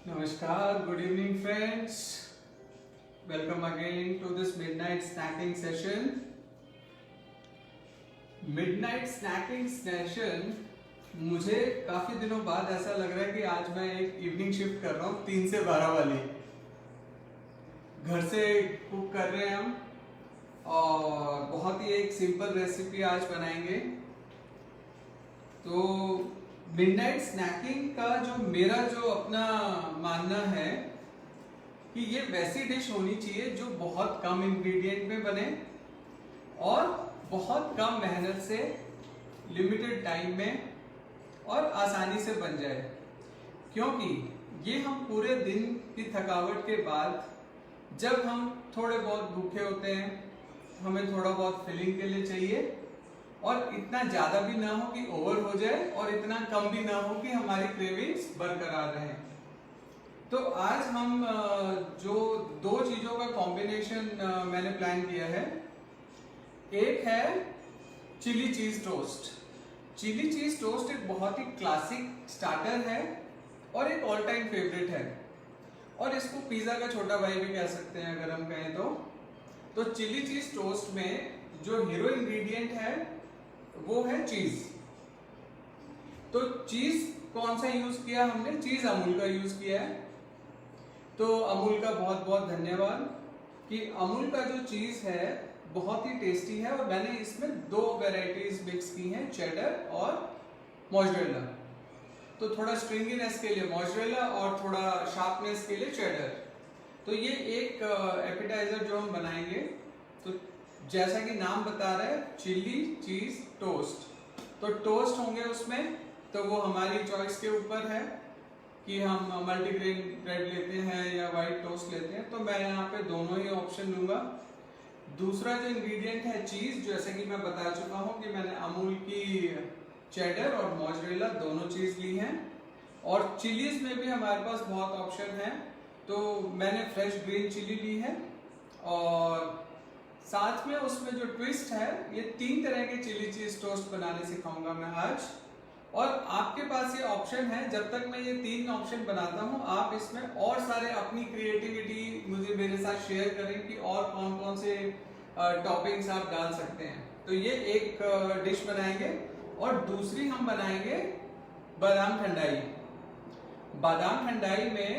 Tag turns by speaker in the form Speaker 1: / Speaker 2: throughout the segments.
Speaker 1: Namaskar, good evening friends. Welcome again to this midnight snacking session. Midnight snacking session मुझे काफी दिनों बाद ऐसा लग रहा है कि आज मैं एक इवनिंग शिफ्ट कर रहा हूँ 3 से 12 वाली। घर से कुक कर रहे हैं हम और बहुत ही एक सिंपल रेसिपी आज बनाएंगे। तो मिडनाइट स्नैकिंग का मेरा अपना मानना है कि ये वैसी डिश होनी चाहिए जो बहुत कम इंग्रेडिएंट में बने और बहुत कम मेहनत से लिमिटेड टाइम में और आसानी से बन जाए, क्योंकि ये हम पूरे दिन की थकावट के बाद जब हम थोड़े बहुत भूखे होते हैं, हमें थोड़ा बहुत फिलिंग के लिए चाहिए और इतना ज्यादा भी ना हो कि ओवर हो जाए और इतना कम भी ना हो कि हमारी क्रेविंग्स बरकरार रहे। तो आज हम जो दो चीजों का कॉम्बिनेशन मैंने प्लान किया है, एक है chilli cheese toast. Chilli cheese toast एक बहुत ही क्लासिक स्टार्टर है और एक ऑल टाइम फेवरेट है और इसको पिज्जा का छोटा भाई भी कह सकते हैं अगर हम कहें तो चिली चीज टोस्ट में जो हीरो इंग्रेडिएंट है वो है चीज। तो चीज कौन सा यूज किया हमने? चीज अमूल का यूज किया है। तो अमूल का बहुत बहुत धन्यवाद कि अमूल का जो चीज है बहुत ही टेस्टी है और मैंने इसमें दो वैरायटीज मिक्स की हैं, चेडर और मोज़रेला। तो थोड़ा स्ट्रिंगीनेस के लिए मोज़रेला और थोड़ा शार्पनेस के लिए चेडर। तो ये एक एपिटाइजर जो हम बनाएंगे, तो जैसा कि नाम बता रहा है चिली चीज टोस्ट, तो टोस्ट होंगे उसमें। तो वो हमारी चॉइस के ऊपर है कि हम मल्टीग्रेन ब्रेड लेते हैं या वाइट टोस्ट लेते हैं। तो मैं यहाँ पे दोनों ही ऑप्शन लूंगा। दूसरा जो इंग्रेडिएंट है चीज, जैसे कि मैं बता चुका हूँ कि मैंने अमूल की चेडर और मोज़रेला दोनों चीज ली हैं। और चिलीज में भी हमारे पास बहुत ऑप्शन है, तो मैंने फ्रेश ग्रीन चिली ली है और साथ में उसमें जो ट्विस्ट है, ये 3 तरह के चिली चीज टोस्ट बनाने सिखाऊंगा मैं आज। और आपके पास ये ऑप्शन है, जब तक मैं ये 3 ऑप्शन बनाता हूँ आप इसमें और सारे अपनी क्रिएटिविटी मुझे मेरे साथ शेयर करें कि और कौन कौन से टॉपिंग्स आप डाल सकते हैं। तो ये एक डिश बनाएंगे और दूसरी हम बनाएंगे बादाम ठंडाई। बादाम ठंडाई में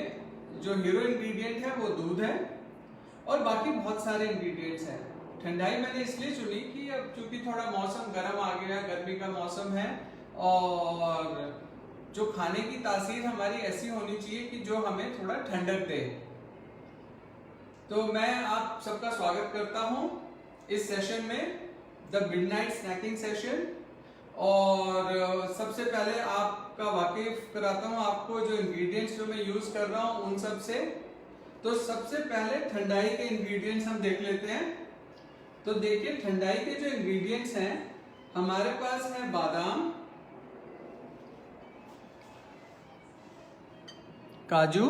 Speaker 1: जो हीरो इंग्रेडिएंट है वो दूध है और बाकी बहुत सारे इंग्रेडिएंट्स हैं। ठंडाई मैंने इसलिए चुनी कि अब चूंकि थोड़ा मौसम गर्म आ गया, गर्मी का मौसम है और जो खाने की तासीर हमारी ऐसी होनी चाहिए कि जो हमें थोड़ा ठंडक दे। तो मैं आप सबका स्वागत करता हूं इस सेशन में, द मिडनाइट स्नैकिंग सेशन। और सबसे पहले आपका वाकिफ कराता हूं आपको जो इंग्रेडिएंट्स जो मैं यूज कर रहा हूं उन सब से। तो सबसे पहले ठंडाई के इंग्रेडिएंट्स हम देख लेते हैं। तो देखिए ठंडाई के जो इंग्रेडिएंट्स हैं हमारे पास है बादाम, काजू,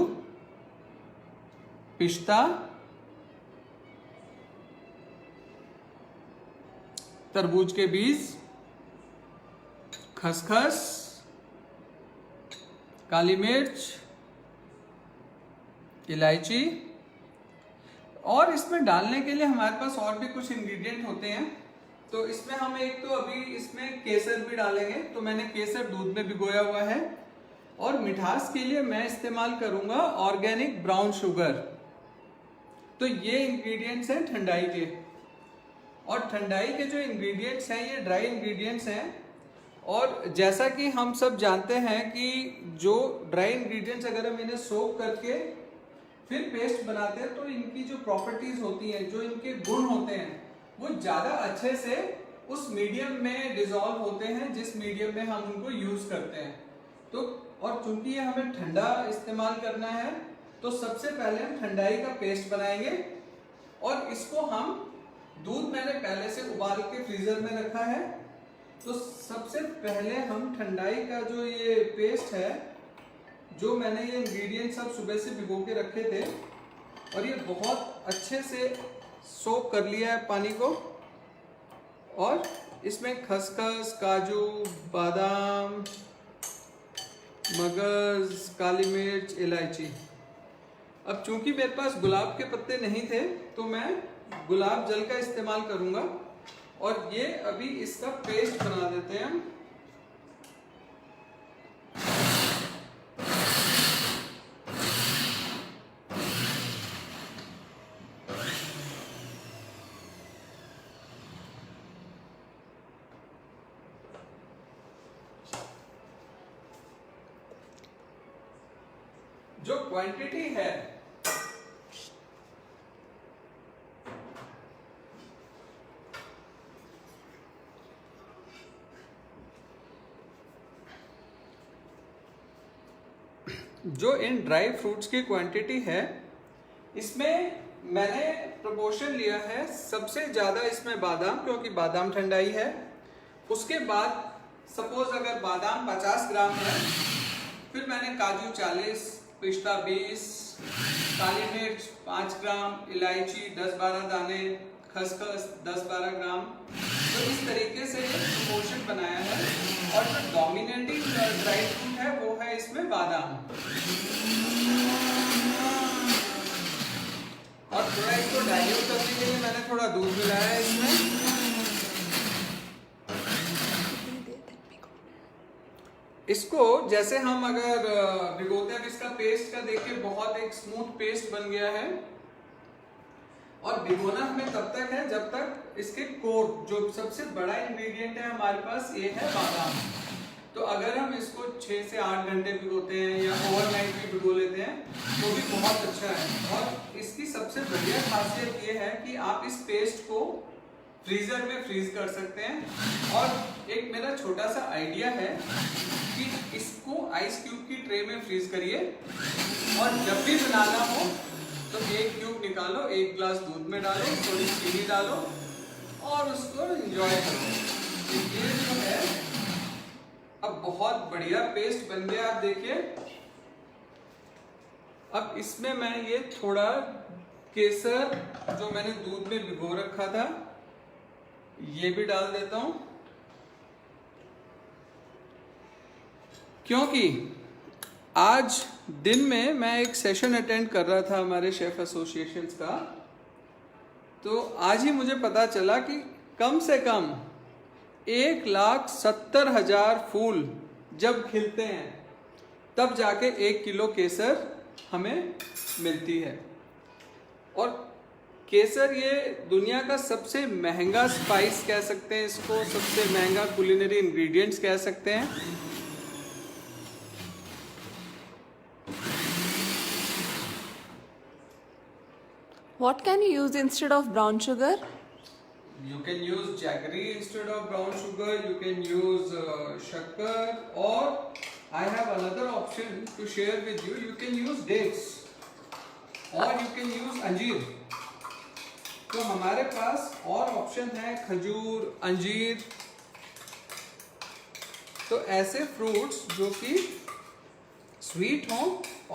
Speaker 1: पिस्ता, तरबूज के बीज, खसखस, काली मिर्च, इलायची। और इसमें डालने के लिए हमारे पास और भी कुछ इंग्रेडिएंट होते हैं। तो इसमें हम एक तो अभी इसमें केसर भी डालेंगे। तो मैंने केसर दूध में भिगोया हुआ है और मिठास के लिए मैं इस्तेमाल करूंगा ऑर्गेनिक ब्राउन शुगर। तो ये इंग्रेडिएंट्स हैं ठंडाई के। और ठंडाई के जो इंग्रेडिएंट्स हैं ये ड्राई इंग्रेडिएंट्स हैं। और जैसा कि हम सब जानते हैं कि जो ड्राई इंग्रेडिएंट्स अगर हम इन्हें सोक करके फिर पेस्ट बनाते हैं तो इनकी जो प्रॉपर्टीज होती हैं, जो इनके गुण होते हैं, वो ज्यादा अच्छे से उस मीडियम में डिसॉल्व होते हैं जिस मीडियम में हम उनको यूज करते हैं। तो और चूंकि ये हमें ठंडा इस्तेमाल करना है, तो सबसे पहले हम ठंडाई का पेस्ट बनाएंगे। और इसको हम दूध मैंने पहले से उबाल के फ्रीजर में रखा है। तो सबसे पहले हम ठंडाई का जो ये पेस्ट है, जो मैंने ये इंग्रेडिएंट सब सुबह से भिगो के रखे थे और ये बहुत अच्छे से सोक कर लिया है पानी को। और इसमें खसखस, काजू, बादाम, मगज, काली मिर्च, इलायची अब चूंकि मेरे पास गुलाब के पत्ते नहीं थे तो मैं गुलाब जल का इस्तेमाल करूंगा और ये अभी इसका पेस्ट बना देते हैं हम। जो क्वांटिटी है जो इन ड्राई फ्रूट्स की क्वांटिटी है, इसमें मैंने प्रोपोर्शन लिया है सबसे ज़्यादा इसमें बादाम, क्योंकि बादाम ठंडाई है। उसके बाद सपोज अगर बादाम 50 ग्राम है, फिर मैंने काजू 40, पिस्ता 20, काली मिर्च 5 ग्राम, इलायची 10-12 दाने, खसखस 10-12 ग्राम। तो इस तरीके से प्रोपोर्शन बनाया है। और जो डोमिनेटिंग ड्राई फ्रूट है वो है इसमें बादाम। और थोड़ा इसको डाइल्यूट करने के लिए मैंने थोड़ा दूध मिलाया है इसमें। इसको जैसे हम अगर भिगोते हैं, इसका पेस्ट का देखिए बहुत एक स्मूथ पेस्ट बन गया है। और भिगोना हमें तब तक है जब तक इसके कोर, जो सबसे बड़ा इंग्रेडिएंट है हमारे पास, ये है बादाम। तो अगर हम इसको 6 से 8 घंटे भिगोते हैं या ओवरनाइट भी भिगो लेते हैं तो भी बहुत अच्छा है। और इसकी सबसे बढ़िया खासियत ये है कि आप इस पेस्ट को फ्रीजर में फ्रीज कर सकते हैं। और एक मेरा छोटा सा आइडिया है कि इसको आइस क्यूब की ट्रे में फ्रीज करिए और जब भी बनाना हो तो एक क्यूब निकालो, एक ग्लास दूध में डालो, थोड़ी चीनी डालो और उसको एंजॉय करो। ये जो है अब बहुत बढ़िया पेस्ट बन गया। आप देखिए, अब इसमें मैं ये थोड़ा केसर जो मैंने दूध में भिगो रखा था ये भी डाल देता हूं, क्योंकि आज दिन में मैं एक सेशन अटेंड कर रहा था हमारे शेफ एसोसिएशन का। तो आज ही मुझे पता चला कि कम से कम 1,70,000 फूल जब खिलते हैं तब जाके 1 किलो केसर हमें मिलती है। और केसर ये दुनिया का सबसे महंगा स्पाइस कह सकते हैं इसको, सबसे महंगा कुलिनरी इंग्रेडिएंट्स कह सकते हैं।
Speaker 2: What can you use instead of brown sugar?
Speaker 1: You can use jaggery instead of brown sugar. You can use shakkar, or I have another option to share with you. You can use dates, or you can use अंजीर। तो हमारे पास और option है खजूर, अंजीर। तो ऐसे fruits जो कि स्वीट हों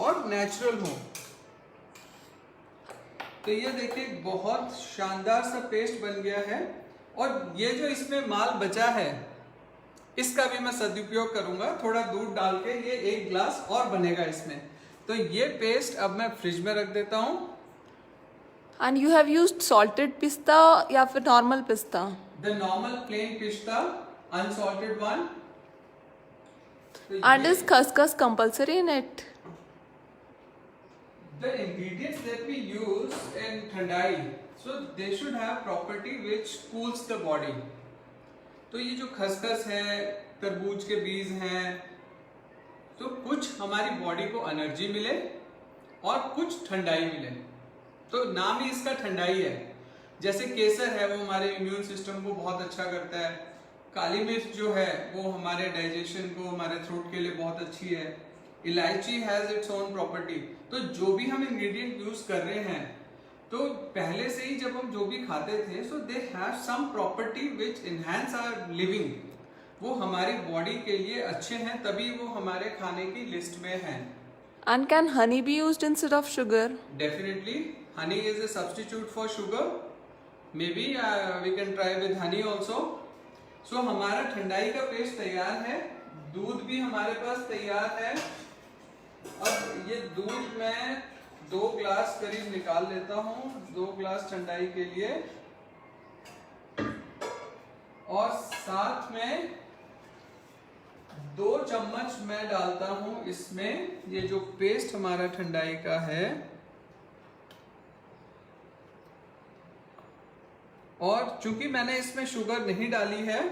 Speaker 1: और नेचुरल हों। तो ये देखिए बहुत शानदार सा पेस्ट बन गया है। और ये जो इसमें माल बचा है इसका भी मैं सदुपयोग करूंगा, थोड़ा दूध डाल के ये 1 ग्लास और बनेगा इसमें। तो ये पेस्ट अब मैं फ्रिज में रख देता हूं।
Speaker 2: And you have used salted pista या फिर normal pista?
Speaker 1: The normal plain pista, unsalted one.
Speaker 2: And is khaskhas compulsory in it?
Speaker 1: The ingredients that we use in thandai, so they should have property which cools the body. तो ये जो खसखस है, तरबूज के बीज हैं, तो कुछ हमारी बॉडी को एनर्जी मिले और कुछ ठंडाई मिले। तो नाम ही इसका ठंडाई है। जैसे केसर है वो हमारे इम्यून सिस्टम को बहुत अच्छा करता है। काली मिर्च जो है वो हमारे डाइजेशन को, हमारे थ्रोट के लिए बहुत अच्छी है। इलायची हैज इट्स ओन प्रॉपर्टी। तो जो भी हम इंग्रेडिएंट यूज कर रहे हैं, तो पहले से ही जब हम जो भी खाते थे, so they have some property which enhance our living. वो हमारी बॉडी के लिए अच्छे हैं, तभी वो हमारे खाने की लिस्ट में हैं।
Speaker 2: And can honey be used instead of sugar?
Speaker 1: Definitely, honey is a substitute for sugar. Maybe we can try with honey also. So हमारा ठंडाई का पेस्ट तैयार है, दूध भी हमारे पास तैयार है। अब ये दूध मैं 2 ग्लास करीब निकाल लेता हूँ 2 ग्लास ठंडाई के लिए, और साथ में 2 चम्मच मैं डालता हूं इसमें ये जो पेस्ट हमारा ठंडाई का है, और चूंकि मैंने इसमें शुगर नहीं डाली है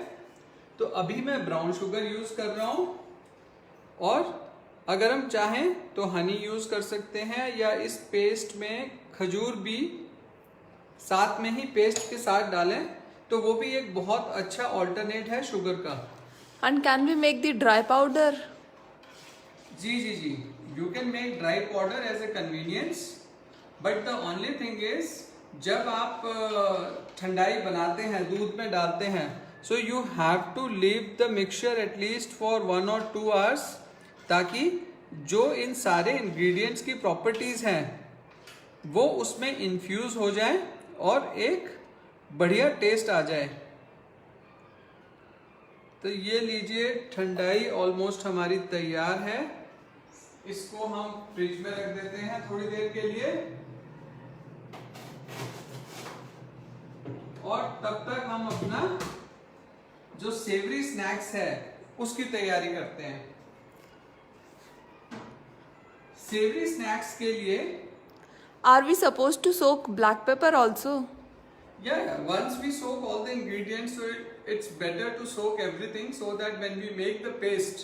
Speaker 1: तो अभी मैं ब्राउन शुगर यूज कर रहा हूं, और अगर हम चाहें तो हनी यूज कर सकते हैं, या इस पेस्ट में खजूर भी साथ में ही पेस्ट के साथ डालें तो वो भी एक बहुत अच्छा ऑल्टरनेट है शुगर का।
Speaker 2: And can we make the dry powder?
Speaker 1: जी, you can make dry powder as a convenience, but the only thing is जब आप ठंडाई बनाते हैं दूध में डालते हैं, so you have to leave the mixture at least for 1 or 2 hours, ताकि जो इन सारे इंग्रेडिएंट्स की प्रॉपर्टीज हैं वो उसमें इन्फ्यूज हो जाए और एक बढ़िया टेस्ट आ जाए। तो ये लीजिए ठंडाई ऑलमोस्ट हमारी तैयार है, इसको हम फ्रिज में रख देते हैं थोड़ी देर के लिए, और तब तक हम अपना जो सेवरी स्नैक्स है उसकी तैयारी करते हैं। सेवरी स्नैक्स के लिए
Speaker 2: Are we supposed to soak black pepper also?
Speaker 1: Yeah, once we soak all the ingredients, so it's better to soak everything so that when we make the paste,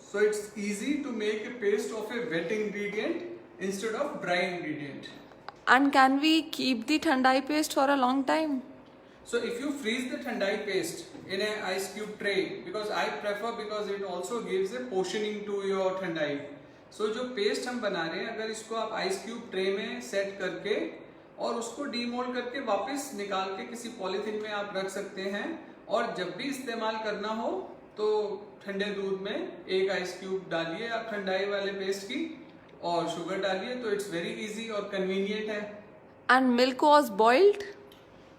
Speaker 1: so it's easy to make a paste of a wet ingredient instead of dry ingredient.
Speaker 2: And can we keep the thandai paste for a long time?
Speaker 1: So if you freeze the thandai paste in a ice cube tray, because I prefer, because it also gives a portioning to your thandai. So जो paste हम बना रहे हैं, अगर इसको आप ice cube tray में set करके और उसको डीमोल्ड करके वापस निकाल के किसी पॉलीथिन में आप रख सकते हैं, और जब भी इस्तेमाल करना हो तो ठंडे दूध में 1 आइस क्यूब डालिए आप ठंडाई वाले पेस्ट की, और शुगर डालिए, तो इट्स वेरी इजी और कन्वीनियंट है।
Speaker 2: And milk was boiled?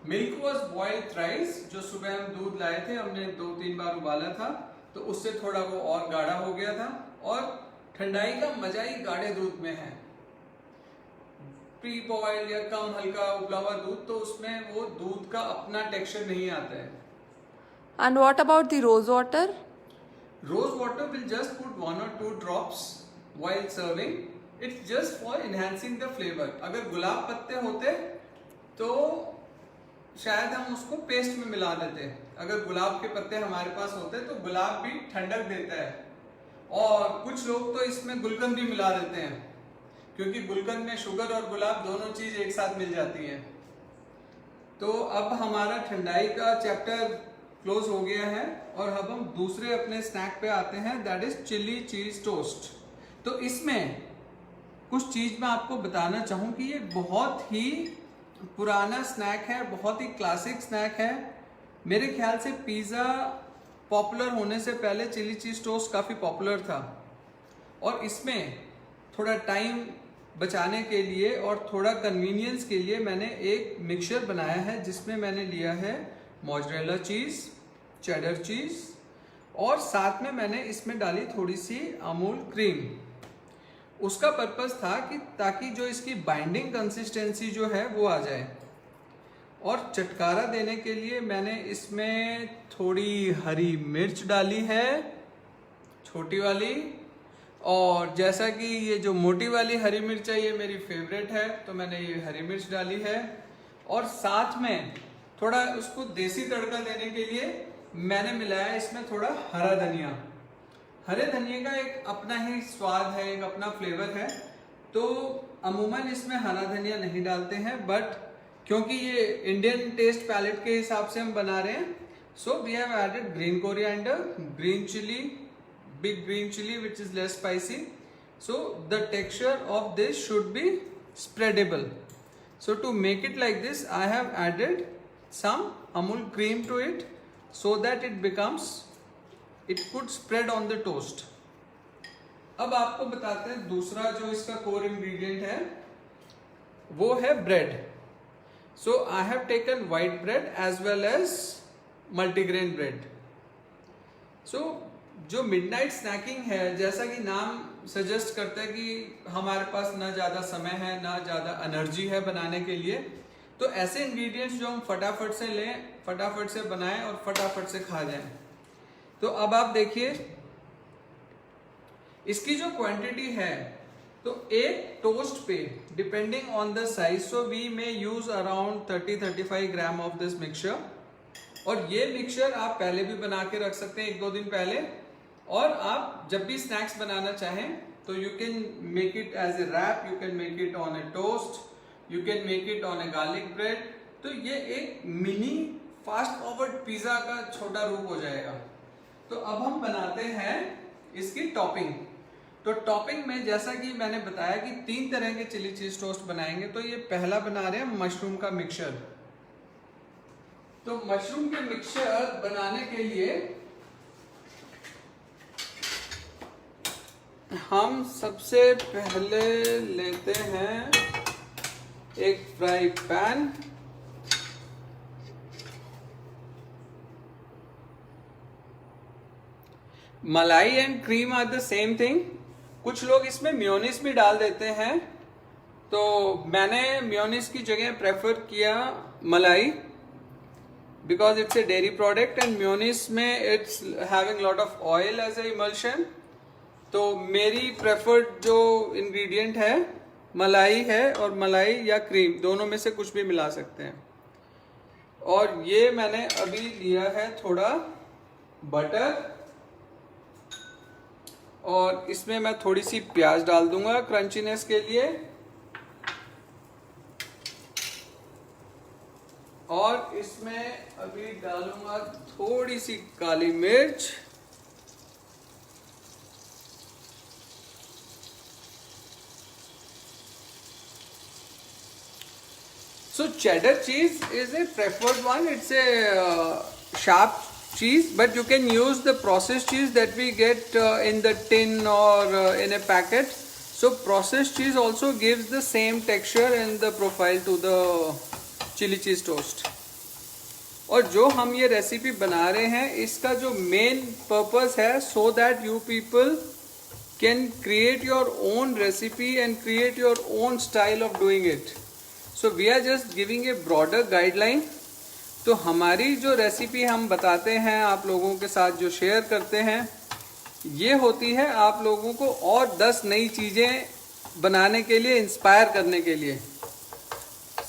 Speaker 1: Milk was boiled thrice, जो सुबह हम दूध लाए थे हमने 2-3 बार उबाला था, तो उससे थोड़ा वो और गाढ़ा हो गया था, और ठंडाई का मजा ही गाढ़े दूध में है। प्री बॉइल्ड या कम हल्का उबला हुआ दूध, तो उसमें वो दूध का अपना टेक्सचर नहीं आता है।
Speaker 2: And what about the rose water?
Speaker 1: Rose water will just put 1 or 2 drops while serving. It's just for enhancing the flavor. अगर गुलाब पत्ते होते तो शायद हम उसको पेस्ट में मिला देते, अगर गुलाब के पत्ते हमारे पास होते तो गुलाब भी ठंडक देता है, और कुछ लोग तो इसमें गुलकंद भी मिला देते हैं, क्योंकि गुलकंद में शुगर और गुलाब दोनों चीज एक साथ मिल जाती है। तो अब हमारा ठंडाई का चैप्टर क्लोज हो गया है, और अब हम दूसरे अपने स्नैक पे आते हैं, that is chilli cheese toast. तो इसमें कुछ चीज मैं आपको बताना चाहूँ कि ये बहुत ही पुराना स्नैक है, बहुत ही क्लासिक स्नैक है। मेरे ख्याल से पिज़्ज़ा पॉपुलर होने से पहले चिली चीज़ टोस्ट काफ़ी पॉपुलर था, और इसमें थोड़ा टाइम बचाने के लिए और थोड़ा कन्वीनियंस के लिए मैंने एक मिक्सचर बनाया है, जिसमें मैंने लिया है मोज़रेला चीज़, चेडर चीज़, और साथ में मैंने इसमें डाली थोड़ी सी अमूल क्रीम। उसका पर्पस था कि ताकि जो इसकी बाइंडिंग कंसिस्टेंसी जो है वो आ जाए, और चटकारा देने के लिए मैंने इसमें थोड़ी हरी मिर्च डाली है, छोटी वाली, और जैसा कि ये जो मोटी वाली हरी मिर्च है ये मेरी फेवरेट है, तो मैंने ये हरी मिर्च डाली है, और साथ में थोड़ा उसको देसी तड़का देने के लिए मैंने मिलाया इसमें थोड़ा हरा धनिया। हरे धनिया का एक अपना ही स्वाद है, एक अपना फ्लेवर है, तो अमूमन इसमें हरा धनिया नहीं डालते हैं, बट क्योंकि ये इंडियन टेस्ट पैलेट के हिसाब से हम बना रहे हैं, so we have added green coriander, green chilli, big green chilli which is less spicy, so the texture of this should be spreadable. So to make it like this, I have added some Amul cream to it so that it could spread on the toast. अब आपको बताते हैं दूसरा जो इसका core ingredient है वो है bread. So I have taken white bread as well as multigrain bread. So जो मिडनाइट स्नैकिंग है, जैसा कि नाम सजेस्ट करता है कि हमारे पास ना ज़्यादा समय है ना ज़्यादा एनर्जी है बनाने के लिए, तो ऐसे इंग्रेडिएंट्स जो हम फटाफट से लें, फटाफट से बनाएं और फटाफट से खा जाएं। तो अब आप देखिए इसकी जो क्वांटिटी है, तो एक टोस्ट पे depending on the size, so we may use around 30-35 gram of this mixture. और ये मिक्सचर आप पहले भी बना के रख सकते हैं, 1-2 दिन पहले, और आप जब भी स्नैक्स बनाना चाहें तो you can make it as a wrap, you can make it on a toast, you can make it on a garlic bread. तो ये एक मिनी फास्ट फॉरवर्ड पिज्जा का छोटा रूप हो जाएगा। तो अब हम बनाते हैं इसकी टॉपिंग। तो टॉपिंग में जैसा कि मैंने बताया कि 3 तरह के चिली चीज टोस्ट बनाएंगे। तो ये पहला बना रहे हैं मशरूम का मिक्सचर। तो मशरूम के मिक्सचर बनाने के लिए हम सबसे पहले लेते हैं एक fry pan, malai and cream are the same thing. कुछ लोग इसमें मेयोनीज भी डाल देते हैं, तो मैंने मेयोनीज की जगह प्रेफर किया मलाई, because it's a dairy product and mayonnaise में it's having lot of oil as a emulsion. तो मेरी प्रेफर्ड जो इंग्रेडिएंट है मलाई है, और मलाई या क्रीम दोनों में से कुछ भी मिला सकते हैं। और ये मैंने अभी लिया है थोड़ा बटर, और इसमें मैं थोड़ी सी प्याज डाल दूंगा क्रंचीनेस के लिए, और इसमें अभी डालूंगा थोड़ी सी काली मिर्च, so cheddar cheese is a preferred one. It's a sharp cheese, but you can use the processed cheese that we get in the tin or in a packet. So processed cheese also gives the same texture and the profile to the chili cheese toast. और जो हम ये recipe बना रहे हैं, इसका जो main purpose है, so that you people can create your own recipe and create your own style of doing it. So we are just giving a broader guideline. तो हमारी जो रेसिपी हम बताते हैं आप लोगों के साथ, जो शेयर करते हैं, ये होती है आप लोगों को और 10 नई चीज़ें बनाने के लिए, इंस्पायर करने के लिए।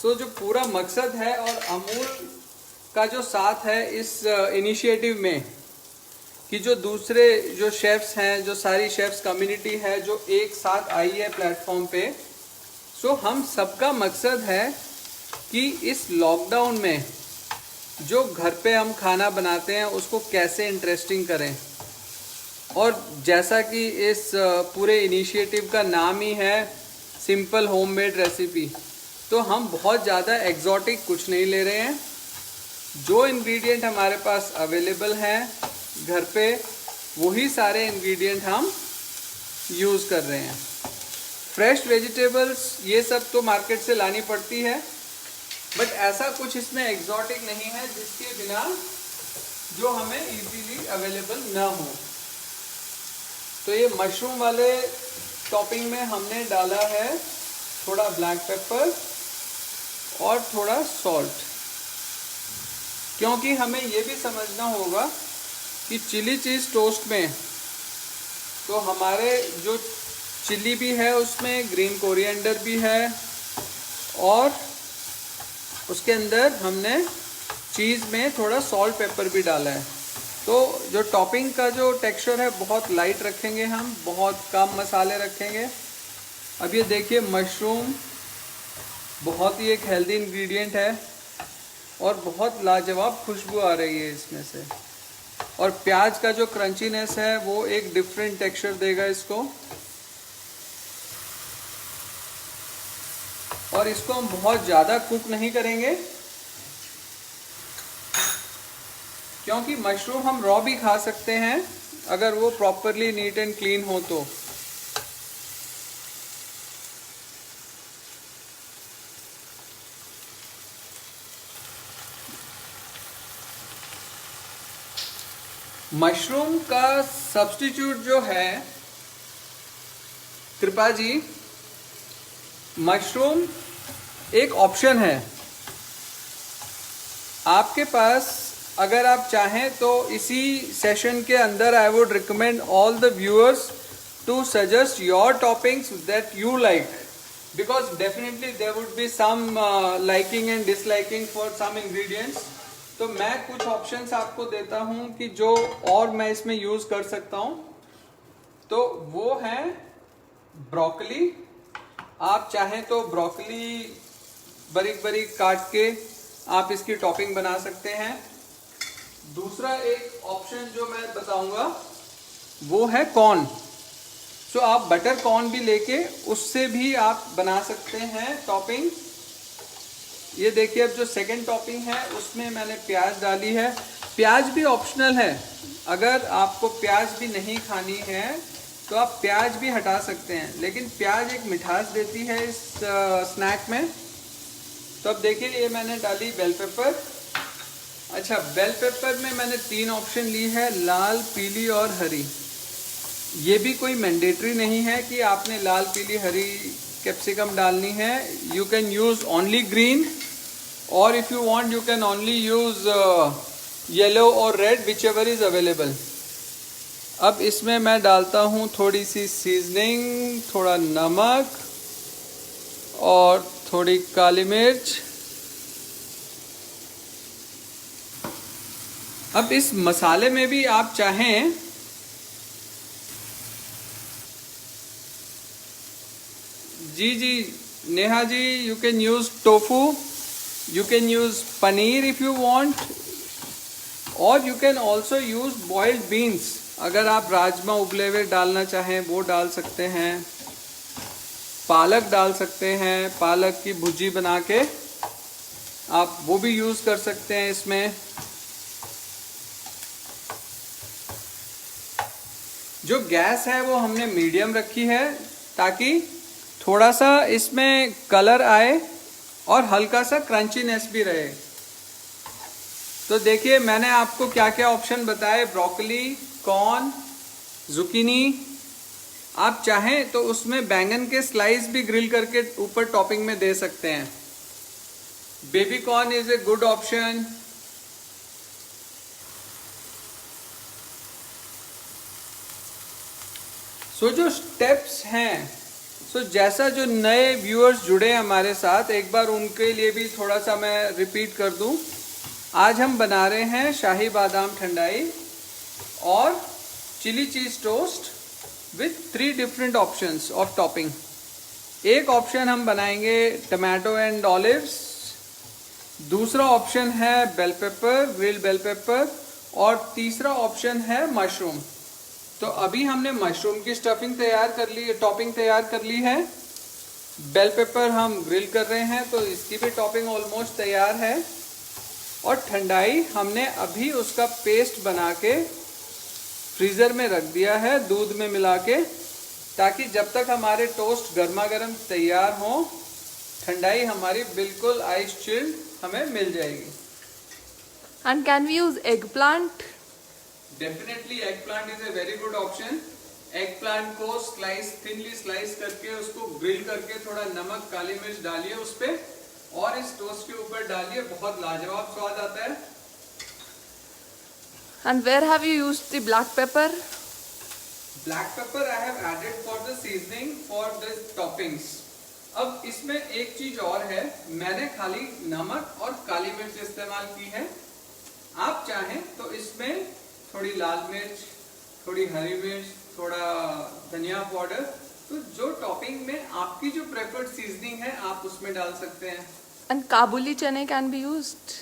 Speaker 1: सो जो पूरा मकसद है और अमूल का जो साथ है इस इनिशिएटिव में, कि जो दूसरे जो शेफ्स हैं, जो सारी शेफ्स कम्युनिटी है जो एक साथ आई है प्लेटफॉर्म पे, सो हम सबका मकसद है कि इस लॉकडाउन में जो घर पे हम खाना बनाते हैं उसको कैसे इंटरेस्टिंग करें। और जैसा कि इस पूरे इनिशिएटिव का नाम ही है सिंपल होममेड रेसिपी, तो हम बहुत ज़्यादा एग्जॉटिक कुछ नहीं ले रहे हैं। जो इंग्रेडिएंट हमारे पास अवेलेबल हैं घर पे, वही सारे इंग्रेडिएंट हम यूज़ कर रहे हैं। फ्रेश वेजिटेबल्स ये सब तो मार्केट से लानी पड़ती है, बट ऐसा कुछ इसमें एग्जॉटिक नहीं है जिसके बिना जो हमें इजीली अवेलेबल ना हो। तो ये मशरूम वाले टॉपिंग में हमने डाला है थोड़ा ब्लैक पेपर और थोड़ा सॉल्ट, क्योंकि हमें ये भी समझना होगा कि चिली चीज़ टोस्ट में तो हमारे जो चिली भी है, उसमें ग्रीन कोरिएंडर भी है, और उसके अंदर हमने चीज़ में थोड़ा सॉल्ट पेपर भी डाला है। तो जो टॉपिंग का जो टेक्सचर है बहुत लाइट रखेंगे हम, बहुत कम मसाले रखेंगे। अब ये देखिए मशरूम बहुत ही एक हेल्दी इंग्रेडिएंट है और बहुत लाजवाब खुशबू आ रही है इसमें से, और प्याज का जो क्रंचीनेस है वो एक डिफरेंट टेक्सचर देगा इसको। और इसको हम बहुत ज़्यादा कुक नहीं करेंगे, क्योंकि मशरूम हम रॉ भी खा सकते हैं अगर वो प्रॉपरली नीट एंड क्लीन हो तो। मशरूम का सब्स्टिट्यूट जो है कृपा जी, मशरूम एक ऑप्शन है आपके पास। अगर आप चाहें तो इसी सेशन के अंदर I would recommend all the viewers to suggest your toppings that you like, because definitely there would be some liking and disliking for some ingredients. तो मैं कुछ ऑप्शंस आपको देता हूं कि जो और मैं इसमें यूज कर सकता हूं। तो वो है ब्रोकली। आप चाहें तो ब्रोकली बारीक बारीक काट के आप इसकी टॉपिंग बना सकते हैं। दूसरा एक ऑप्शन जो मैं बताऊंगा वो है कॉर्न। तो आप बटर कॉर्न भी लेके उससे भी आप बना सकते हैं टॉपिंग। ये देखिए, अब जो सेकंड टॉपिंग है उसमें मैंने प्याज डाली है। प्याज भी ऑप्शनल है, अगर आपको प्याज भी नहीं खानी है तो आप प्याज भी हटा सकते हैं, लेकिन प्याज एक मिठास देती है इस स्नैक में। तो अब देखिए, ये मैंने डाली बेल पेपर। अच्छा, बेल पेपर में मैंने 3 ऑप्शन ली है, लाल, पीली और हरी। ये भी कोई मैंडेटरी नहीं है कि आपने लाल, पीली, हरी कैप्सिकम डालनी है। You can use only green, और if you want you can only use yellow और red, whichever is available. अब इसमें मैं डालता हूँ थोड़ी सी सीजनिंग, थोड़ा नमक और थोड़ी काली मिर्च। अब इस मसाले में भी आप चाहें जी Neha ji, you can use tofu, you can use paneer if you want, और you can also use boiled beans. अगर आप राजमा उबले हुए डालना चाहें वो डाल सकते हैं, पालक डाल सकते हैं, पालक की भुजी बना के आप वो भी यूज कर सकते हैं इसमें। जो गैस है वो हमने मीडियम रखी है ताकि थोड़ा सा इसमें कलर आए और हल्का सा क्रंचीनेस भी रहे। तो देखिए, मैंने आपको क्या क्या ऑप्शन बताए, ब्रोकली, कॉर्न, जुकीनी। आप चाहें तो उसमें बैंगन के स्लाइस भी ग्रिल करके ऊपर टॉपिंग में दे सकते हैं। Baby corn is a good option. So जो स्टेप्स हैं, तो जैसा जो नए व्यूअर्स जुड़े हमारे साथ, एक बार उनके लिए भी थोड़ा सा मैं रिपीट कर दूं। आज हम बना रहे हैं शाही बादाम ठंडाई और chilli cheese toast with 3 different options of topping. एक ऑप्शन हम बनाएंगे टमाटो एंड ऑलिव्स, दूसरा ऑप्शन है bell pepper, grilled bell pepper, और तीसरा ऑप्शन है मशरूम। तो अभी हमने मशरूम की स्टफिंग तैयार कर ली, टॉपिंग तैयार कर ली है। बेल पेपर हम ग्रिल कर रहे हैं तो इसकी भी टॉपिंग ऑलमोस्ट तैयार है। और ठंडाई हमने अभी उसका पेस्ट बना के फ्रीज़र में रख दिया है दूध में मिला के, ताकि जब तक हमारे टोस्ट गर्मा गर्म तैयार हो, ठंडाई हमारी बिल्कुल आइस चिल्ड हमें मिल जाएगी।
Speaker 2: And can we use eggplant?
Speaker 1: Definitely egg plant is a very good option. Egg plant को थिनली स्लाइस करके उसको ग्रिल करके थोड़ा नमक, काली मिर्च डालिए उस पे और इस टोस्ट के ऊपर डालिए, बहुत लाजवाब स्वाद आता है।
Speaker 2: And where have you used the black pepper?
Speaker 1: Black pepper I have added for the seasoning for the toppings. अब इसमें एक चीज और है, मैंने खाली नमक और काली मिर्च इस्तेमाल की है। आप चाहें तो इसमें थोड़ी लाल मिर्च, थोड़ी हरी मिर्च, थोड़ा धनिया पाउडर, तो जो टॉपिंग में आपकी जो प्रेफर्ड सीजनिंग है आप उसमें डाल सकते हैं।
Speaker 2: And Kabuli chane can be used?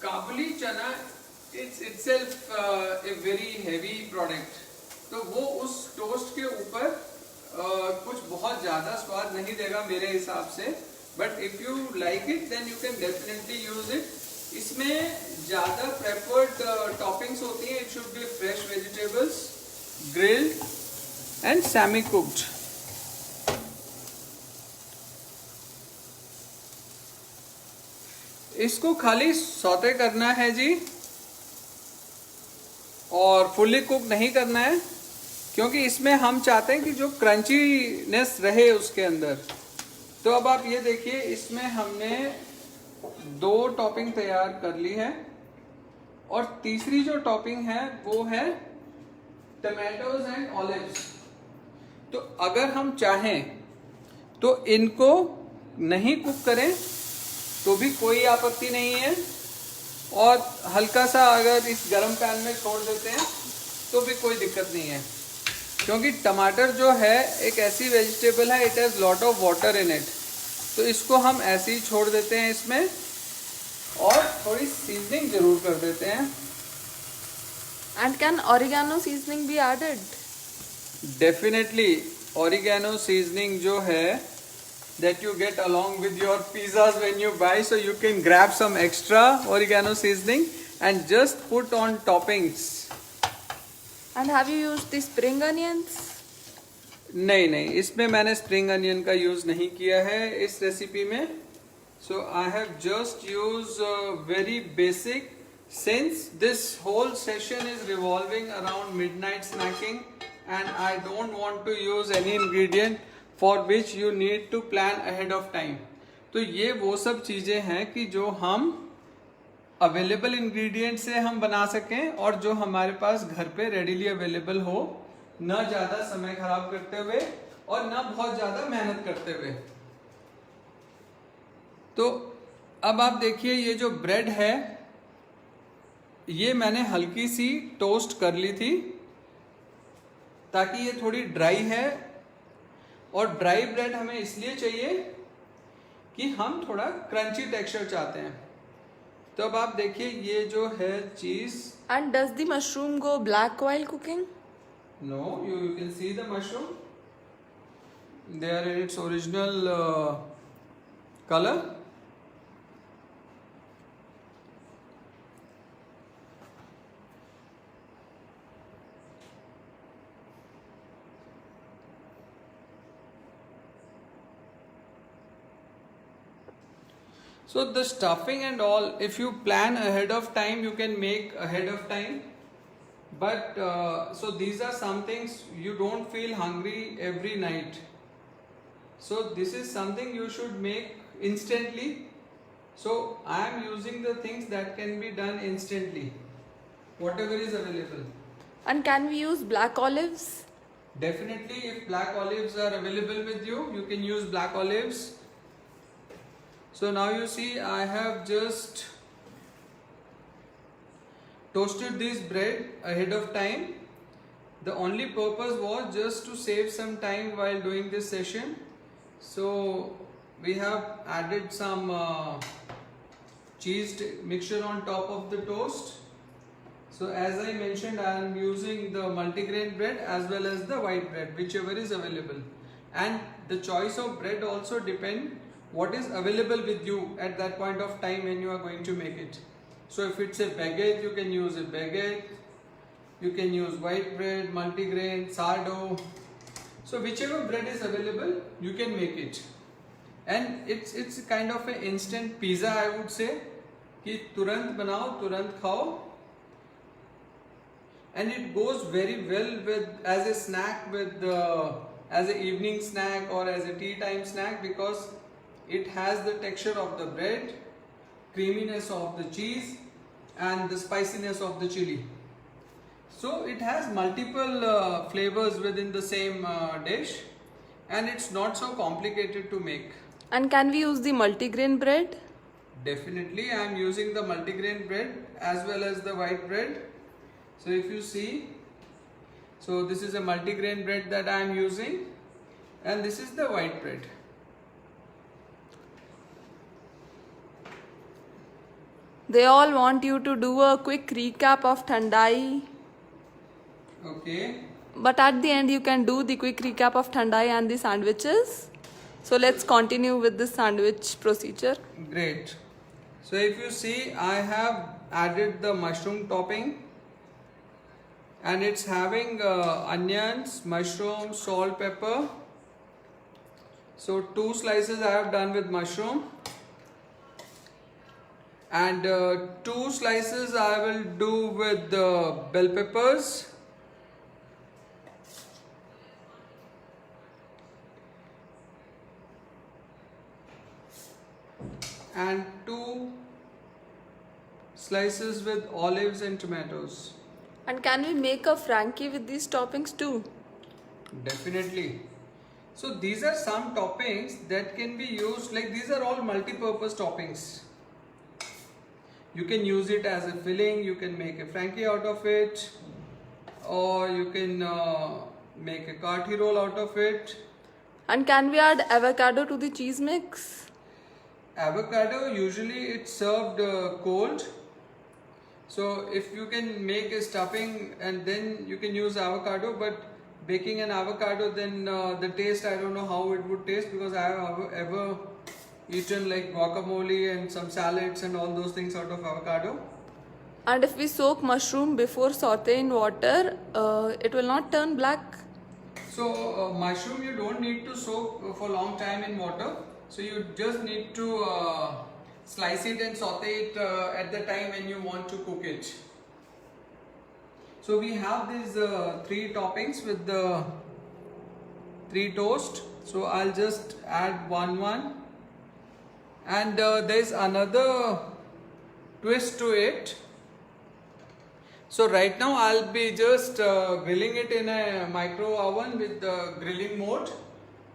Speaker 1: काबुली चना it's itself a very heavy product, तो वो उस टोस्ट के ऊपर कुछ बहुत ज्यादा स्वाद नहीं देगा मेरे हिसाब से, but if you like it then you can definitely use it. इसमें ज्यादा प्रेफर्ड टॉपिंग्स होती हैं, it should be fresh vegetables, grilled and semi cooked. इसको खाली सौते करना है जी। और फुल्ली कुक नहीं करना है, क्योंकि इसमें हम चाहते हैं कि जो क्रंचीनेस रहे उसके अंदर। तो अब आप ये देखिए, इसमें हमने 2 टॉपिंग तैयार कर ली है, और तीसरी जो टॉपिंग है वो है टमाटोज एंड ऑलिव्स। तो अगर हम चाहें तो इनको नहीं कुक करें तो भी कोई आपत्ति नहीं है, और हल्का सा अगर इस गरम पैन में छोड़ देते हैं तो भी कोई दिक्कत नहीं है, क्योंकि टमाटर जो है एक ऐसी वेजिटेबल है, it has lot of water in it. तो इसको हम ऐसे ही छोड़ देते हैं इसमें, और थोड़ी सीजनिंग जरूर कर देते हैं।
Speaker 2: And can oregano seasoning be added?
Speaker 1: Definitely oregano seasoning जो है that you get along with your pizzas when you buy, so you can grab some extra oregano seasoning and just put on toppings.
Speaker 2: And have you used the spring onions?
Speaker 1: नहीं, इसमें मैंने spring onion का use नहीं किया है इस recipe में। So I have just use very basic, since this whole session is revolving around midnight snacking and I don't want to use any ingredient for which you need to plan ahead of time. तो ये वो सब चीजें हैं कि जो हम available ingredient से हम बना सकें, और जो हमारे पास घर पे रेडीली अवेलेबल हो, न ज्यादा समय खराब करते हुए और न बहुत ज्यादा मेहनत करते हुए। तो अब आप देखिए, ये जो ब्रेड है ये मैंने हल्की सी टोस्ट कर ली थी, ताकि ये थोड़ी ड्राई है, और ड्राई ब्रेड हमें इसलिए चाहिए कि हम थोड़ा क्रंची टेक्सचर चाहते हैं। तो अब आप देखिए, ये जो है चीज।
Speaker 2: And does the mushroom go black while cooking?
Speaker 1: No, you can see the mushroom. They are in its original color. So the stuffing and all, if you plan ahead of time, you can make ahead of time. But so these are some things you don't feel hungry every night. So this is something you should make instantly. So I am using the things that can be done instantly, whatever is available.
Speaker 2: And can we use black olives?
Speaker 1: Definitely, if black olives are available with you, you can use black olives. So now you see, I have just toasted this bread ahead of time. The only purpose was just to save some time while doing this session. So we have added some cheese mixture on top of the toast. So as I mentioned, I am using the multigrain bread as well as the white bread, whichever is available. And the choice of bread also depends what is available with you at that point of time when you are going to make it. So if it's a baguette, you can use a baguette, you can use white bread, multigrain, sourdough. So whichever bread is available, you can make it. And it's kind of an instant pizza, I would say, कि तुरंत बनाओ तुरंत खाओ, and it goes very well with as a snack, with as an evening snack or as a tea time snack, because it has the texture of the bread, creaminess of the cheese, and the spiciness of the chili. So it has multiple flavors within the same dish, and it's not so complicated to make.
Speaker 2: And can we use the multigrain bread?
Speaker 1: Definitely, I am using the multigrain bread as well as the white bread. So if you see, so this is a multigrain bread that I am using, and this is the white bread.
Speaker 2: They all want you to do a quick recap of Thandai.
Speaker 1: Okay.
Speaker 2: But at the end, you can do the quick recap of Thandai and the sandwiches. So let's continue with the sandwich procedure.
Speaker 1: Great. So if you see, I have added the mushroom topping, and it's having onions, mushroom, salt, pepper. So 2 slices I have done with mushroom, And 2 slices I will do with the bell peppers. And 2 slices with olives and tomatoes.
Speaker 2: And can we make a Frankie with these toppings too?
Speaker 1: Definitely. So these are some toppings that can be used, like these are all multi-purpose toppings. You can use it as a filling, you can make a Frankie out of it, or you can make a Kathi roll out of it.
Speaker 2: And can we add avocado to the cheese mix?
Speaker 1: Avocado, usually it's served cold. So if you can make a stuffing and then you can use avocado, but baking an avocado, then the taste, I don't know how it would taste, because I have ever eaten like guacamole and some salads and all those things out of avocado.
Speaker 2: And if we soak mushroom before saute in water, it will not turn black.
Speaker 1: So mushroom you don't need to soak for a long time in water. So you just need to slice it and saute it at the time when you want to cook it. So we have these 3 toppings with the 3 toast. So I'll just add one. And there's another twist to it. So right now I'll be just grilling it in a micro oven with the grilling mode.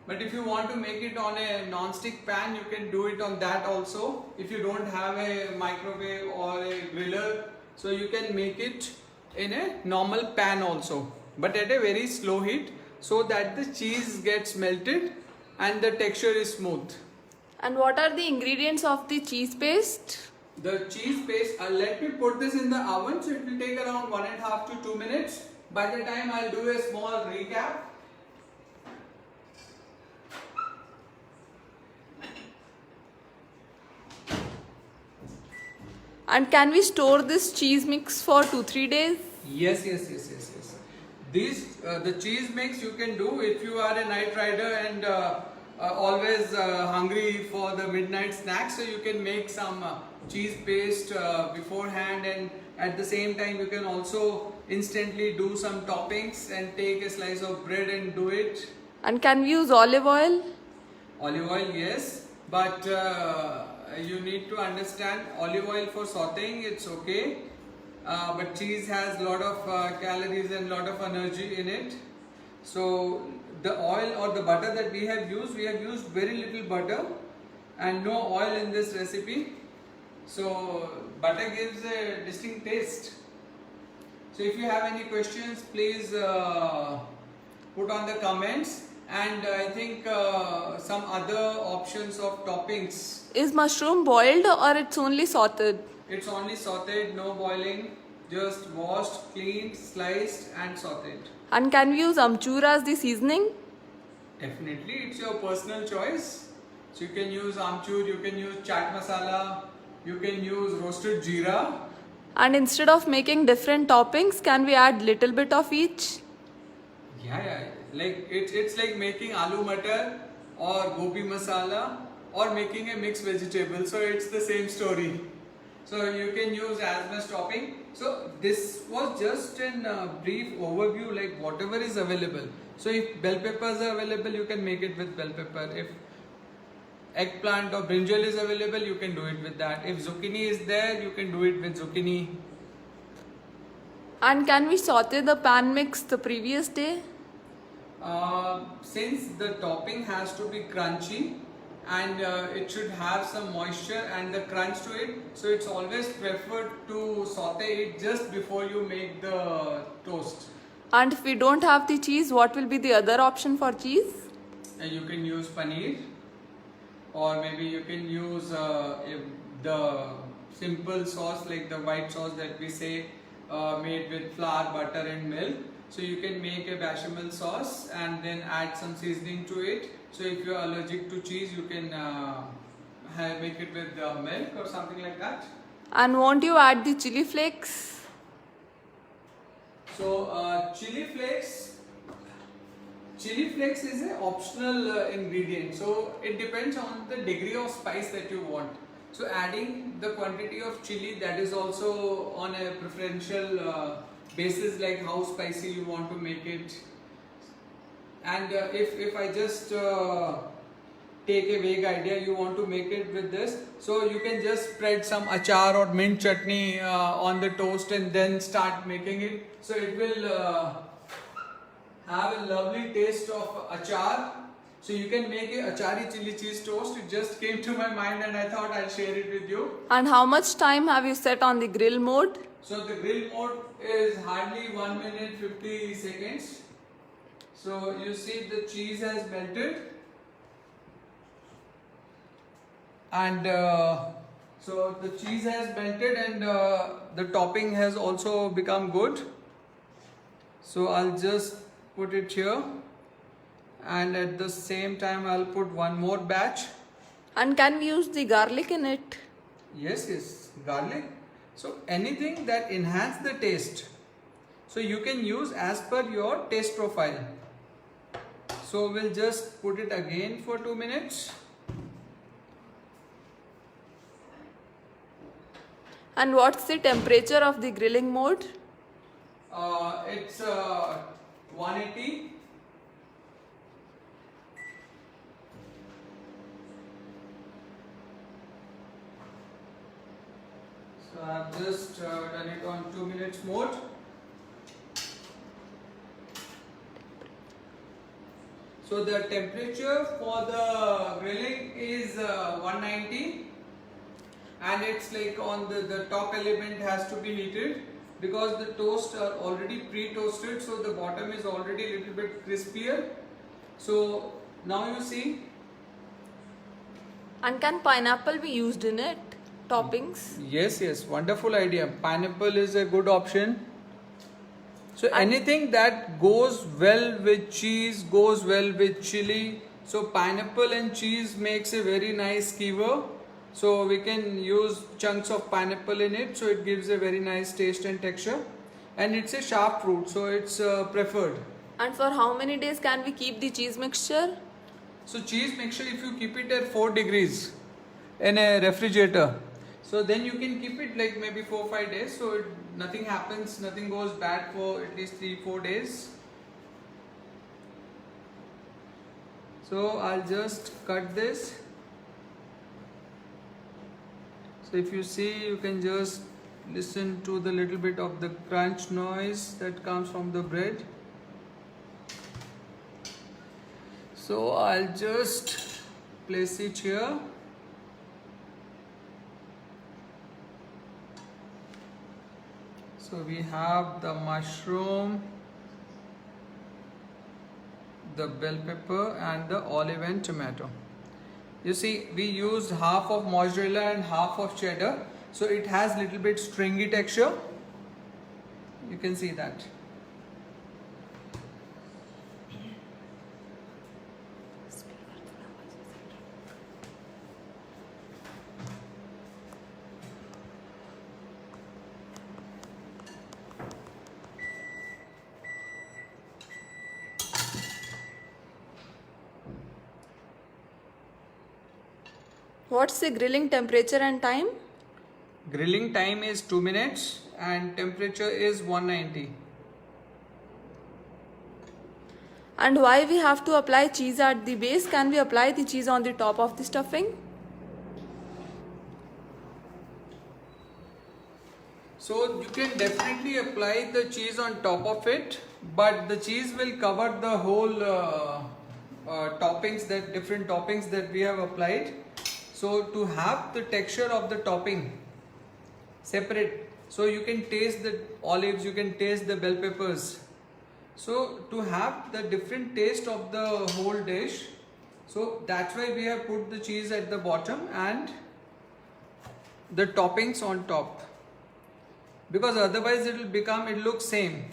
Speaker 1: But if you want to make it on a non-stick pan, you can do it on that also. If you don't have a microwave or a griller, so you can make it in a normal pan also, but at a very slow heat, so that the cheese gets melted and the texture is smooth.
Speaker 2: And what are the ingredients of the cheese paste?
Speaker 1: The cheese paste, let me put this in the oven, so it will take around 1.5 to 2 minutes. By the time I'll do a small recap.
Speaker 2: And can we store this cheese mix for 2-3 days?
Speaker 1: Yes. These the cheese mix you can do if you are a night rider and always hungry for the midnight snack. So you can make some cheese paste beforehand, and at the same time you can also instantly do some toppings and take a slice of bread and do it.
Speaker 2: And can we use olive oil?
Speaker 1: Olive oil, yes, but you need to understand, olive oil for sauteing it's okay, but cheese has a lot of calories and lot of energy in it. So the oil or the butter that we have used very little butter and no oil in this recipe. So butter gives a distinct taste. So if you have any questions, please put on the comments. And I think some other options of toppings.
Speaker 2: Is mushroom boiled or it's only sauteed?
Speaker 1: It's only sauteed, no boiling, just washed, cleaned, sliced and sauteed.
Speaker 2: And can we use amchur as the seasoning?
Speaker 1: Definitely, it's your personal choice. So you can use amchur, you can use chaat masala, you can use roasted jeera.
Speaker 2: And instead of making different toppings, can we add little bit of each?
Speaker 1: Yeah. Like it's like making aloo matar or gobi masala or making a mixed vegetable. So it's the same story. So you can use as much topping. So this was just a brief overview, like whatever is available. So if bell peppers are available, you can make it with bell pepper. If eggplant or brinjal is available, you can do it with that. If zucchini is there, you can do it with zucchini.
Speaker 2: And can we saute the pan mix the previous day?
Speaker 1: Since the topping has to be crunchy and it should have some moisture and the crunch to it, so it's always preferred to saute it just before you make the toast.
Speaker 2: And if we don't have the cheese, what will be the other option for cheese?
Speaker 1: And you can use paneer, or maybe you can use the simple sauce, like the white sauce that we say, made with flour, butter and milk. So you can make a bechamel sauce and then add some seasoning to it. So if you are allergic to cheese, you can make it with milk or something like that.
Speaker 2: And won't you add the chili flakes?
Speaker 1: So chili flakes is an optional ingredient. So it depends on the degree of spice that you want. So adding the quantity of chili, that is also on a preferential basis, like how spicy you want to make it. And if I just take a vague idea, you want to make it with this, so you can just spread some achar or mint chutney on the toast and then start making it. So it will have a lovely taste of achar. So you can make a achari chili cheese toast. It just came to my mind and I thought I'll share it with you.
Speaker 2: And how much time have you set on the grill mode?
Speaker 1: So the grill mode is hardly 1 minute 50 seconds. So you see the cheese has melted. And so the cheese has melted and the topping has also become good. So I'll just put it here. And at the same time I'll put one more batch.
Speaker 2: And can we use the garlic in it?
Speaker 1: Yes, garlic. So anything that enhance the taste. So you can use as per your taste profile. So we'll just put it again for 2 minutes.
Speaker 2: And what's the temperature of the grilling mode?
Speaker 1: It's 180. So I've just done it on 2 minutes mode. So the temperature for the grilling is 190, and it's like on the top element has to be heated because the toast are already pre-toasted, so the bottom is already a little bit crispier. So now you see.
Speaker 2: And can pineapple be used in it? Toppings?
Speaker 1: Yes, wonderful idea. Pineapple is a good option. So anything that goes well with cheese, goes well with chili. So pineapple and cheese makes a very nice skewer. So we can use chunks of pineapple in it. So it gives a very nice taste and texture. And it's a sharp fruit, so it's preferred.
Speaker 2: And for how many days can we keep the cheese mixture?
Speaker 1: So cheese mixture, if you keep it at 4 degrees in a refrigerator, so then you can keep it like maybe 4-5 days. So nothing happens, nothing goes bad for at least 3-4 days. So I'll just cut this. So if you see, you can just listen to the little bit of the crunch noise that comes from the bread. So I'll just place it here. So we have the mushroom, the bell pepper and the olive and tomato. You see, we used half of mozzarella and half of cheddar. So it has little bit stringy texture. You can see that.
Speaker 2: What's the grilling temperature and time?
Speaker 1: Grilling time is 2 minutes and temperature is 190.
Speaker 2: And why we have to apply cheese at the base? Can we apply the cheese on the top of the stuffing?
Speaker 1: So you can definitely apply the cheese on top of it, but the cheese will cover the whole toppings, that different toppings that we have applied. So to have the texture of the topping separate, so you can taste the olives, you can taste the bell peppers. So to have the different taste of the whole dish, so that's why we have put the cheese at the bottom and the toppings on top, because otherwise it looks same.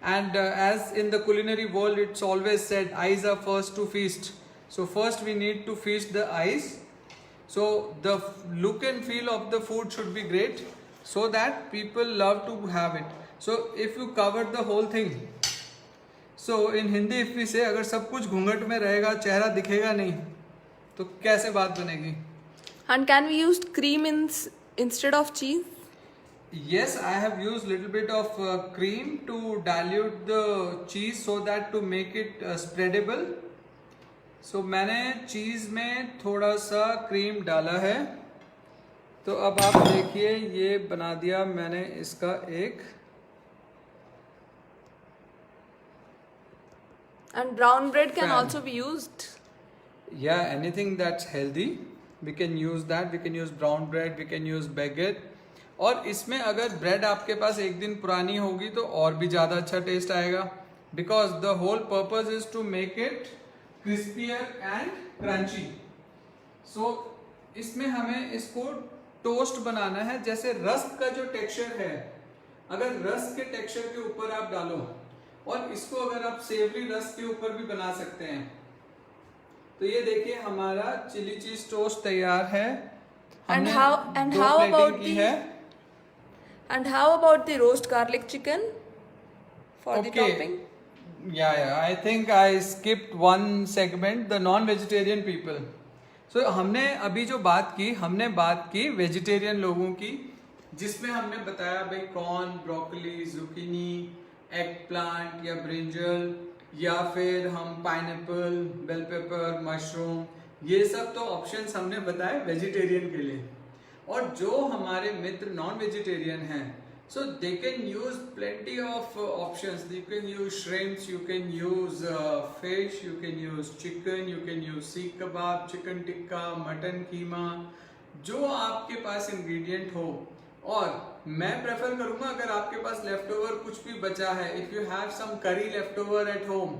Speaker 1: And as in the culinary world, it's always said eyes are first to feast. So first we need to feast the eyes. So the look and feel of the food should be great, so that people love to have it. So if you cover the whole thing, so in Hindi if we say, अगर सब कुछ घूंघट में रहेगा, चेहरा दिखेगा नहीं, तो कैसे बात बनेगी?
Speaker 2: And can we use cream instead of cheese?
Speaker 1: Yes, I have used little bit of cream to dilute the cheese so that to make it spreadable. So मैंने चीज़ में थोड़ा सा क्रीम डाला है. तो अब आप देखिए ये बना दिया मैंने इसका एक.
Speaker 2: And brown bread can
Speaker 1: Fan.
Speaker 2: also be used.
Speaker 1: Yeah, anything that's healthy we can use that. We can use brown bread, we can use baguette. और इसमें अगर ब्रेड आपके पास एक दिन पुरानी होगी तो और भी ज़्यादा अच्छा टेस्ट आएगा. Because the whole purpose is to make it crispier and crunchy. So इसमें हमें इसको टोस्ट बनाना है. जैसे रस्क का जो टेक्सचर है, अगर रस्क के टेक्सचर के ऊपर आप डालो और इसको अगर आप सेवरी रस्क के ऊपर भी बना सकते हैं. तो ये देखिए हमारा चिली चीज टोस्ट तैयार है.
Speaker 2: And
Speaker 1: हमने
Speaker 2: how
Speaker 1: दो
Speaker 2: about
Speaker 1: प्लेटिंग की
Speaker 2: the
Speaker 1: है.
Speaker 2: And how about the roast garlic chicken for the
Speaker 1: Okay.
Speaker 2: topping?
Speaker 1: Yeah, I think I skipped one segment, the non-vegetarian people. So हमने अभी जो बात की, हमने बात की वेजिटेरियन लोगों की, जिसमें हमने बताया भाई corn, broccoli, zucchini, egg plant या ब्रिंजल, या फिर हम पाइनएप्पल, बेल पेपर, मशरूम, ये सब तो ऑप्शंस हमने बताए वेजिटेरियन के लिए. और जो हमारे मित्र नॉन वेजिटेरियन हैं, so they can use plenty of options. You can use shrimps, you can use fish, you can use chicken, you can use seekh kebab, chicken tikka, mutton कीमा, जो आपके पास इंग्रेडिएंट हो. और मैं प्रेफर करूंगा अगर आपके पास left over कुछ भी बचा है, इफ यू हैव सम करी लेफ्ट ओवर एट होम,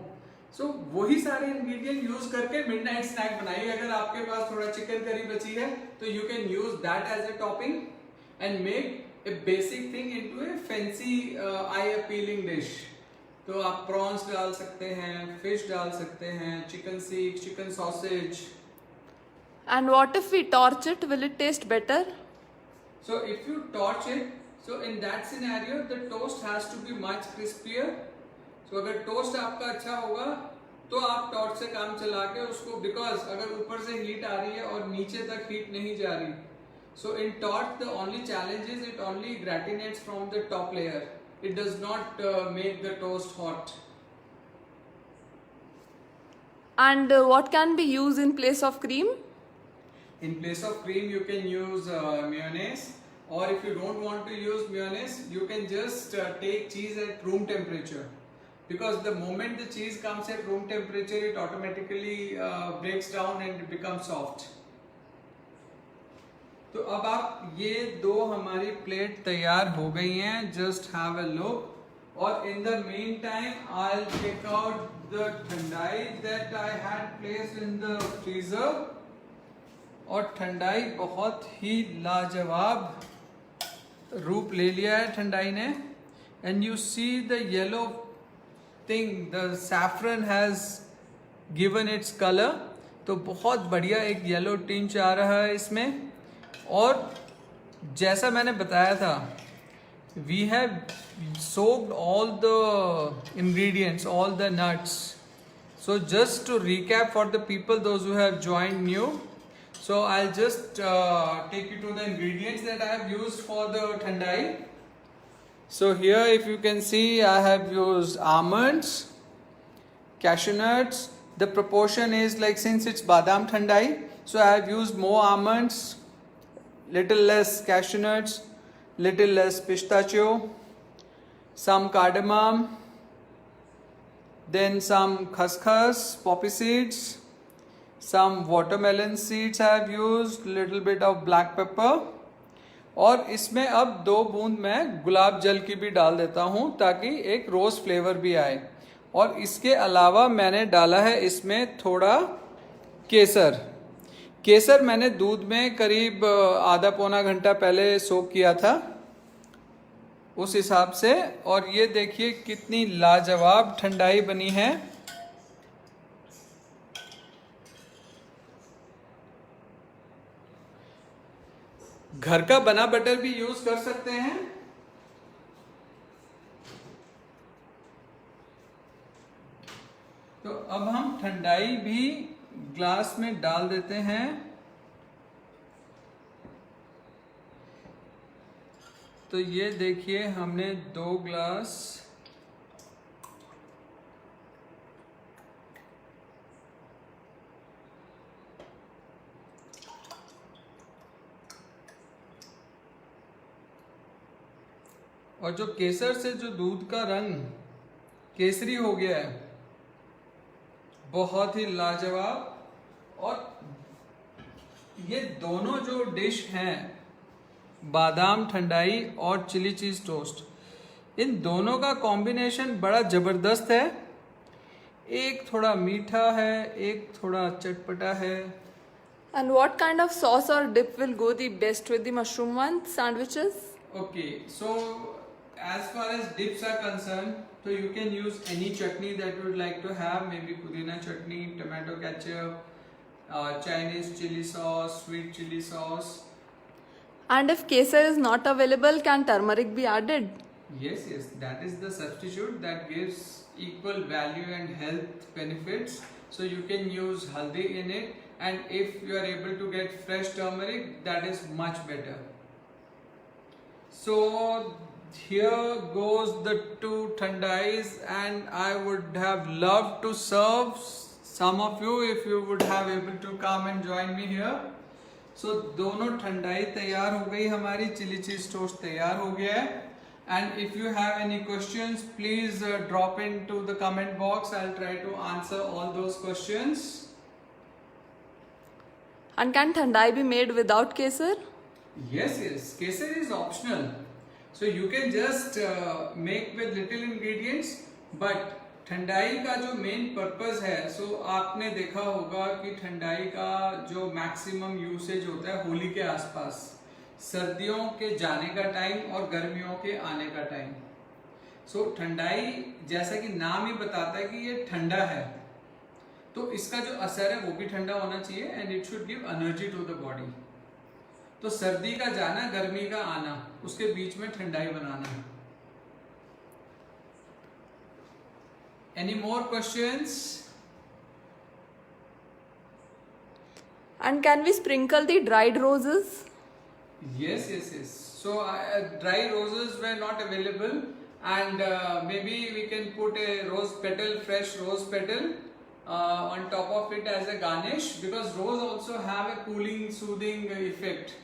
Speaker 1: सो वही सारे इंग्रेडिएंट यूज करके मिडनाइट स्नैक बनाइए. अगर आपके पास थोड़ा चिकन करी बची है तो you can use that as a topping and make a basic thing into a fancy eye appealing dish. तो आप प्रॉन्स डाल सकते हैं, फिश डाल सकते हैं, चिकन सीख, chicken sausage.
Speaker 2: And what if we torch it? Will it taste better?
Speaker 1: So if you torch it, so in that scenario the toast has to be much crispier. So अगर toast आपका अच्छा होगा तो आप torch से काम चला के उसको, बिकॉज अगर ऊपर से हीट आ रही है और नीचे तक हीट नहीं जा रही, so in torch the only challenge is it only ग्रेटिनेट्स from the top layer. It does not make the toast hot.
Speaker 2: And what can be used in place of cream?
Speaker 1: In place of cream you can use mayonnaise, or if you don't want to use mayonnaise you can just take cheese at room temperature, because the moment the cheese comes at room temperature it automatically breaks down and it becomes soft. तो अब आप ये दो हमारी plate तैयार हो गई हैं. Just have a look. और in the mean time I will take out the thandai that I had placed in the freezer. और ठंडाई बहुत ही लाजवाब रूप ले लिया है ठंडाई ने. And you see the yellow thing, the saffron has given its colour. तो बहुत बढ़िया एक येलो टिंच आ रहा है इसमें. और जैसा मैंने बताया था, we have soaked all the ingredients, all the nuts. So just to recap for the people, those who have joined new, so I'll just take you to the ingredients that I have used for the thandai. So here if you can see I have used almonds, cashew nuts. The proportion is like, since it's badam thandai, so I have used more almonds, little less cashew nuts, little less pistachio, some cardamom, then some khaskhas, poppy seeds, some watermelon seeds I have used, little bit of black pepper. और इसमें अब 2 बूंद मैं गुलाब जल की भी डाल देता हूँ ताकि एक रोज फ्लेवर भी आए. और इसके अलावा मैंने डाला है इसमें थोड़ा केसर. केसर मैंने दूध में करीब आधा पौना घंटा पहले सोक किया था उस हिसाब से. और ये देखिए कितनी लाजवाब ठंडाई बनी है. घर का बना बटर भी यूज कर सकते हैं. तो अब हम ठंडाई भी ग्लास में डाल देते हैं. तो ये देखिए हमने 2 ग्लास और जो केसर से जो दूध का रंग केसरी हो गया है, बहुत ही लाजवाब। और ये दोनों जो डिश हैं, बादाम ठंडाई और चिली चीज टोस्ट, इन दोनों का कॉम्बिनेशन बड़ा जबरदस्त है। एक थोड़ा मीठा है, एक थोड़ा चटपटा है।
Speaker 2: And what kind of sauce or dip will go the best with the mushroom one sandwiches?
Speaker 1: Okay, so as far as dips are concerned, so you can use any chutney that you would like to have, maybe pudina chutney, tomato ketchup, Chinese chili sauce, sweet chili sauce.
Speaker 2: And if kesar is not available, can turmeric be added?
Speaker 1: Yes, yes, that is the substitute that gives equal value and health benefits. So you can use haldi in it, and if you are able to get fresh turmeric, that is much better. So here goes the 2 thandais, and I would have loved to serve some of you if you would have able to come and join me here. So दोनों ठंडाई तैयार हो गई हमारी, chilli cheese toast तैयार हो गया है। And if you have any questions, please drop into the comment box. I'll try to answer all those questions.
Speaker 2: And can thandai be made without kesar?
Speaker 1: Yes, yes. Kesar is optional. So you can just make with little ingredients. But ठंडाई का जो main purpose है, सो आपने देखा होगा कि ठंडाई का जो maximum usage होता है होली के आसपास, सर्दियों के जाने का टाइम और गर्मियों के आने का टाइम। सो ठंडाई जैसा कि नाम ही बताता है कि ये ठंडा है, तो इसका जो असर है वो भी ठंडा होना चाहिए, and it should give energy to the body. तो सर्दी का जाना, गर्मी का आना, उसके बीच में ठंडाई बनाना। Any more questions?
Speaker 2: And can we sprinkle the dried roses?
Speaker 1: Yes, yes, yes. So dry roses were not available, and maybe we can put a rose petal, fresh rose petal on top of it as a garnish, because rose also have a cooling, soothing effect.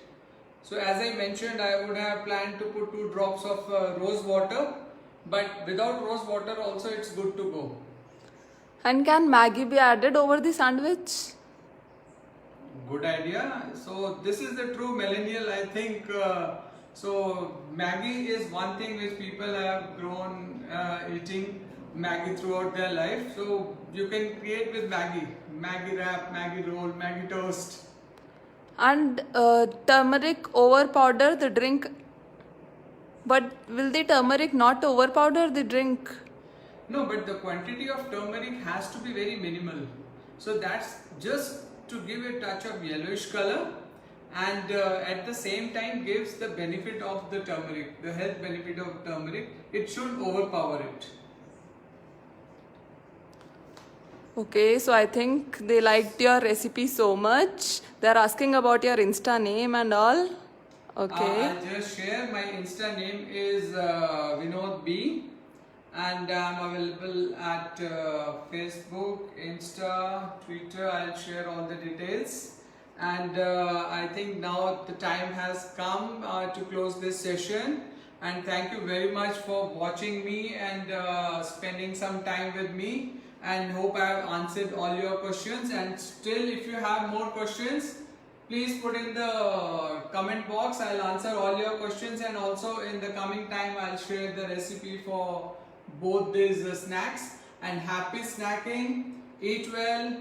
Speaker 1: So as I mentioned, I would have planned to put 2 drops of rose water, but without rose water also it's good to go.
Speaker 2: And can Maggi be added over the sandwich?
Speaker 1: Good idea. So this is the true millennial, I think. So Maggi is one thing which people have grown eating Maggi throughout their life. So you can create with Maggi wrap, Maggi roll, Maggi toast.
Speaker 2: And turmeric over powder the drink, but will the turmeric not overpowder the drink?
Speaker 1: No, but the quantity of turmeric has to be very minimal. So that's just to give a touch of yellowish color, and at the same time gives the benefit of the turmeric, the health benefit of turmeric. It should overpower it.
Speaker 2: Okay, so I think they liked your recipe so much. They're asking about your Insta name and all. Okay.
Speaker 1: I'll just share. My Insta name is Vinod B, and I'm available at Facebook, Insta, Twitter. I'll share all the details. And I think now the time has come to close this session. And thank you very much for watching me and spending some time with me. And hope I have answered all your questions. And still, if you have more questions, please put in the comment box. I'll answer all your questions, and also in the coming time I'll share the recipe for both these snacks. And happy snacking. Eat well,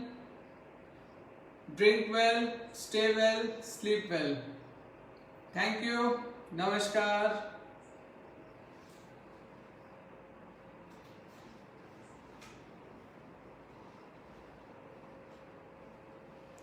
Speaker 1: drink well, stay well, sleep well. Thank you. Namaskar.